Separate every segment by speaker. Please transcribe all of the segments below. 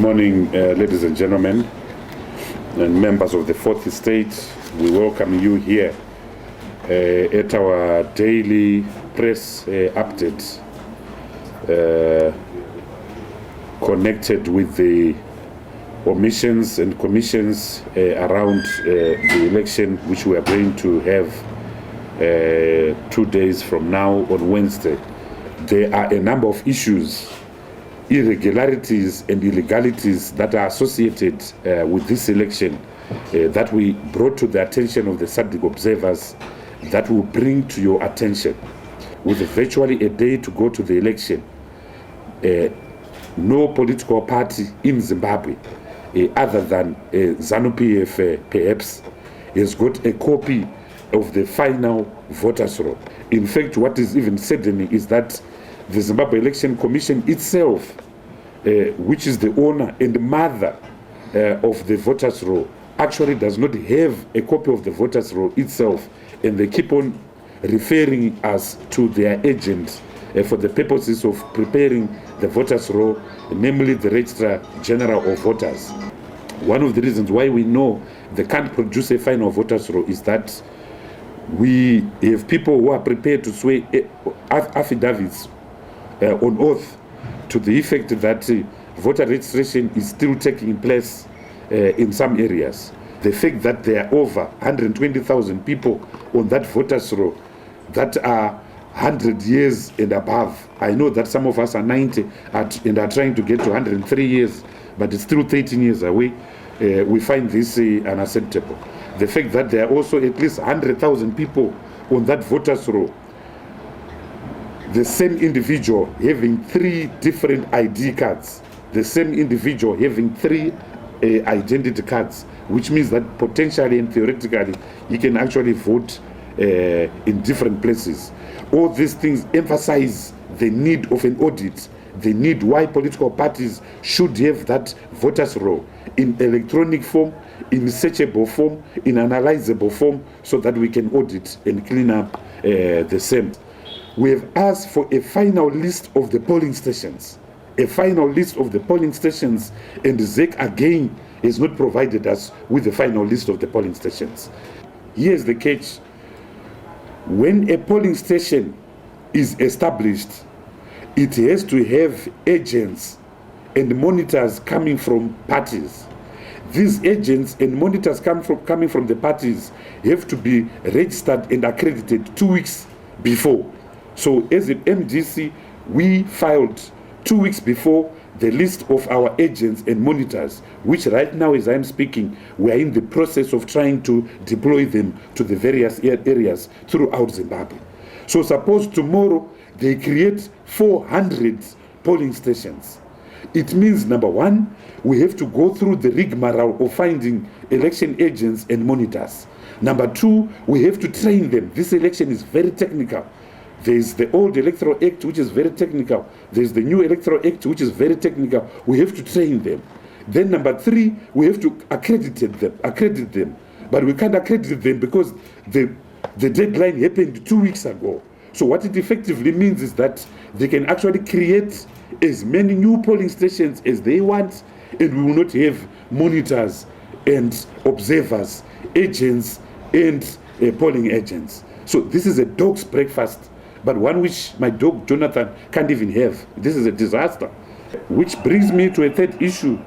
Speaker 1: morning, ladies and gentlemen, and members of the Fourth Estate. We welcome you here at our daily press update connected with the omissions and commissions around the election, which we are going to have 2 days from now on Wednesday. There are a number of issues, irregularities and illegalities that are associated with this election that we brought to the attention of the SADC observers that will bring to your attention. With virtually a day to go to the election, no political party in Zimbabwe, other than ZANU-PF perhaps, has got a copy of the final voters' roll. In fact, what is even saddening is that the Zimbabwe Election Commission itself, which is the owner and mother of the voters' roll, actually does not have a copy of the voters' roll itself, and they keep on referring us to their agent for the purposes of preparing the voters' roll, namely the Registrar General of Voters. One of the reasons why we know they can't produce a final voters' roll is that we have people who are prepared to swear affidavits on oath to the effect that voter registration is still taking place in some areas. The fact that there are over 120,000 people on that voters' roll that are 100 years and above. I know that some of us are 90 and are trying to get to 103 years, but it's still 13 years away. We find this unacceptable. The fact that there are also at least 100,000 people on that voters' roll, the same individual having 3 different ID cards, the same individual having 3 identity cards, which means that potentially and theoretically he can actually vote in different places. All these things emphasize the need of an audit, the need why political parties should have that voters' roll in electronic form, in searchable form, in analyzable form, so that we can audit and clean up the same. We have asked for a final list of the polling stations. A final list of the polling stations, and ZEC again has not provided us with the final list of the polling stations. Here's the catch. When a polling station is established, it has to have agents and monitors coming from parties. These agents and monitors coming from the parties have to be registered and accredited 2 weeks before. So as an MDC, we filed 2 weeks before the list of our agents and monitors, which right now as I'm speaking, we are in the process of trying to deploy them to the various areas throughout Zimbabwe. So suppose tomorrow they create 400 polling stations. It means, number one, we have to go through the rigmarole of finding election agents and monitors. Number two, we have to train them. This election is very technical. There's the old Electoral Act, which is very technical. There's the new Electoral Act, which is very technical. We have to train them. Then number three, we have to accredit them. But we can't accredit them because the deadline happened 2 weeks ago. So what it effectively means is that they can actually create as many new polling stations as they want, and we will not have monitors and observers, agents and polling agents. So this is a dog's breakfast, but one which my dog Jonathan can't even have. This is a disaster. Which brings me to a third issue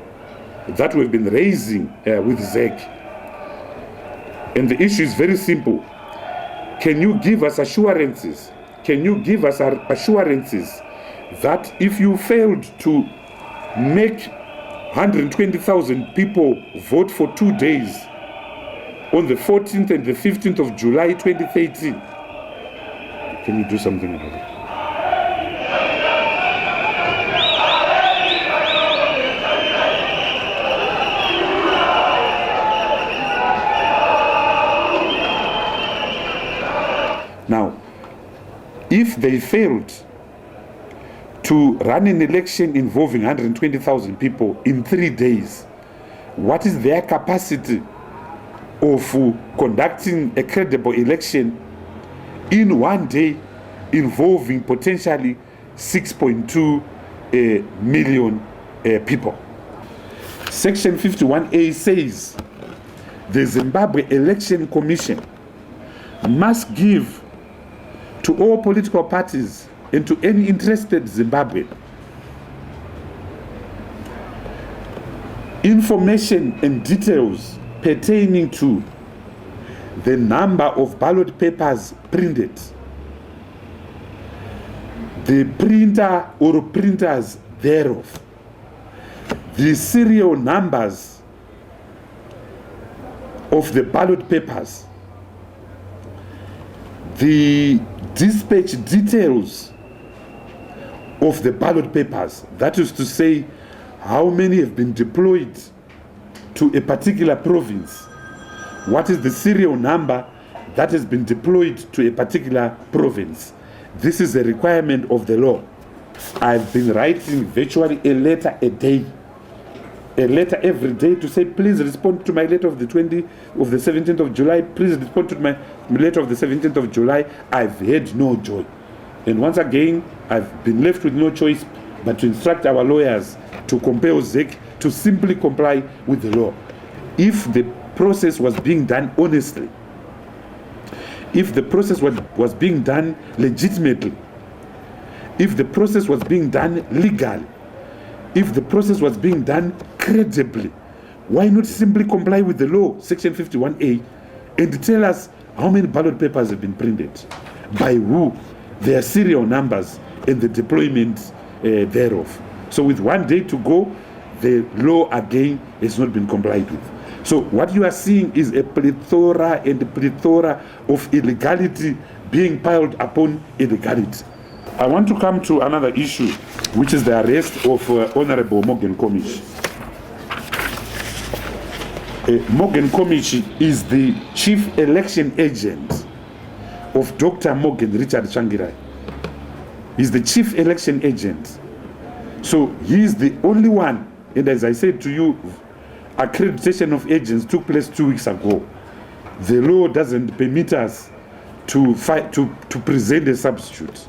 Speaker 1: that we've been raising with ZEC. And the issue is very simple. Can you give us assurances? Can you give us assurances that if you failed to make 120,000 people vote for 2 days on the 14th and the 15th of July 2013, can you do something about it? Now, if they failed to run an election involving 120,000 people in 3 days, what is their capacity of conducting a credible election in 1 day involving potentially 6.2 million people? Section 51A says the Zimbabwe Election Commission must give to all political parties and to any interested Zimbabwean information and details pertaining to the number of ballot papers printed, the printer or printers thereof, the serial numbers of the ballot papers, the dispatch details of the ballot papers, that is to say, how many have been deployed to a particular province, what is the serial number that has been deployed to a particular province. This is a requirement of the law. I've been writing virtually a letter a day, a letter every day to say, please respond to my letter of the 17th of July, please respond to my letter of the 17th of July. I've had no joy. And once again, I've been left with no choice but to instruct our lawyers to compel ZEC to simply comply with the law. If the process was being done honestly, if the process was being done legitimately, if the process was being done legally, if the process was being done credibly, why not simply comply with the law, Section 51A, and tell us how many ballot papers have been printed, by who, their serial numbers, and the deployment thereof. So with 1 day to go, the law again has not been complied with. So what you are seeing is a plethora and a plethora of illegality being piled upon illegality. I want to come to another issue, which is the arrest of Honorable Morgan Komichi. Morgan Komichi is the chief election agent of Dr. Morgan Richard Changirai. He's the chief election agent. So he is the only one, and as I said to you, accreditation of agents took place 2 weeks ago. The law doesn't permit us to present a substitute.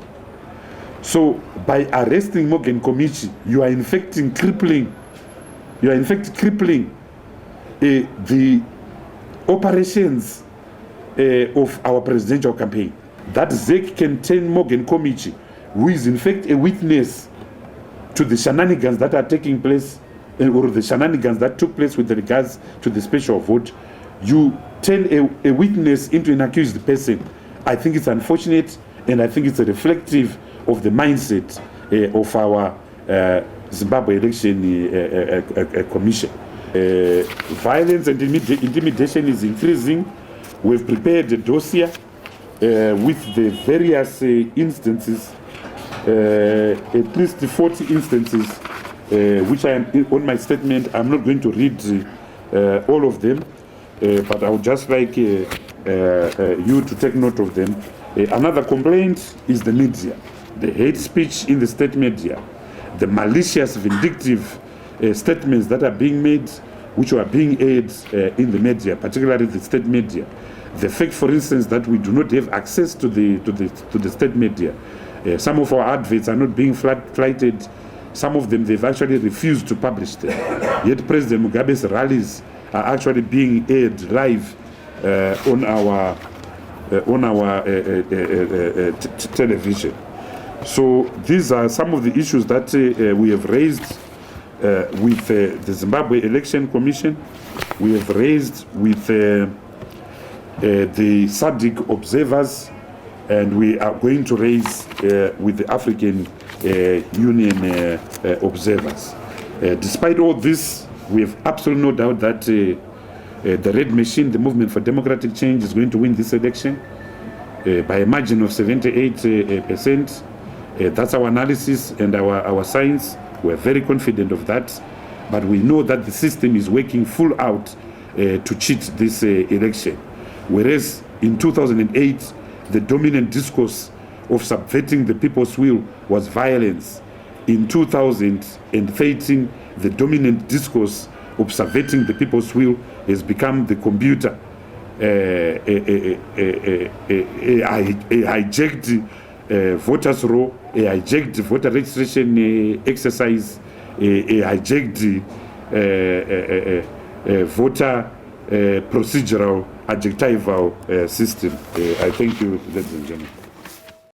Speaker 1: So by arresting Morgan Komichi, you are in fact crippling the operations of our presidential campaign. That ZEC can turn Morgan Komichi, who is in fact a witness to the shenanigans that are taking place, or the shenanigans that took place with regards to the special vote. You turn a witness into an accused person. I think it's unfortunate, and I think it's reflective of the mindset of our Zimbabwe Election Commission. Violence and intimidation is increasing. We've prepared a dossier with the various instances, at least 40 instances, which I am on my statement. I'm not going to read all of them, but I would just like you to take note of them. Another complaint is the media, the hate speech in the state media, the malicious, vindictive statements that are being made, which are being aired in the media, particularly the state media. The fact, for instance, that we do not have access to the state media. Some of our adverts are not being flighted. Some of them, they've actually refused to publish them. Yet President Mugabe's rallies are actually being aired live on our television. So these are some of the issues that we have raised with the Zimbabwe Election Commission. We have raised with the SADC observers, and we are going to raise with the African Union observers. Despite all this, we have absolutely no doubt that the Red Machine, the Movement for Democratic Change, is going to win this election by a margin of 78%. That's our analysis and our science. We're very confident of that, but we know that the system is working full out to cheat this election. Whereas in 2008, the dominant discourse of subverting the people's will was violence. In 2013, the dominant discourse of subverting the people's will has become the computer. A hijacked voters' roll, a hijacked voter registration exercise, a hijacked voter procedural adjectival system. I thank you, ladies and gentlemen.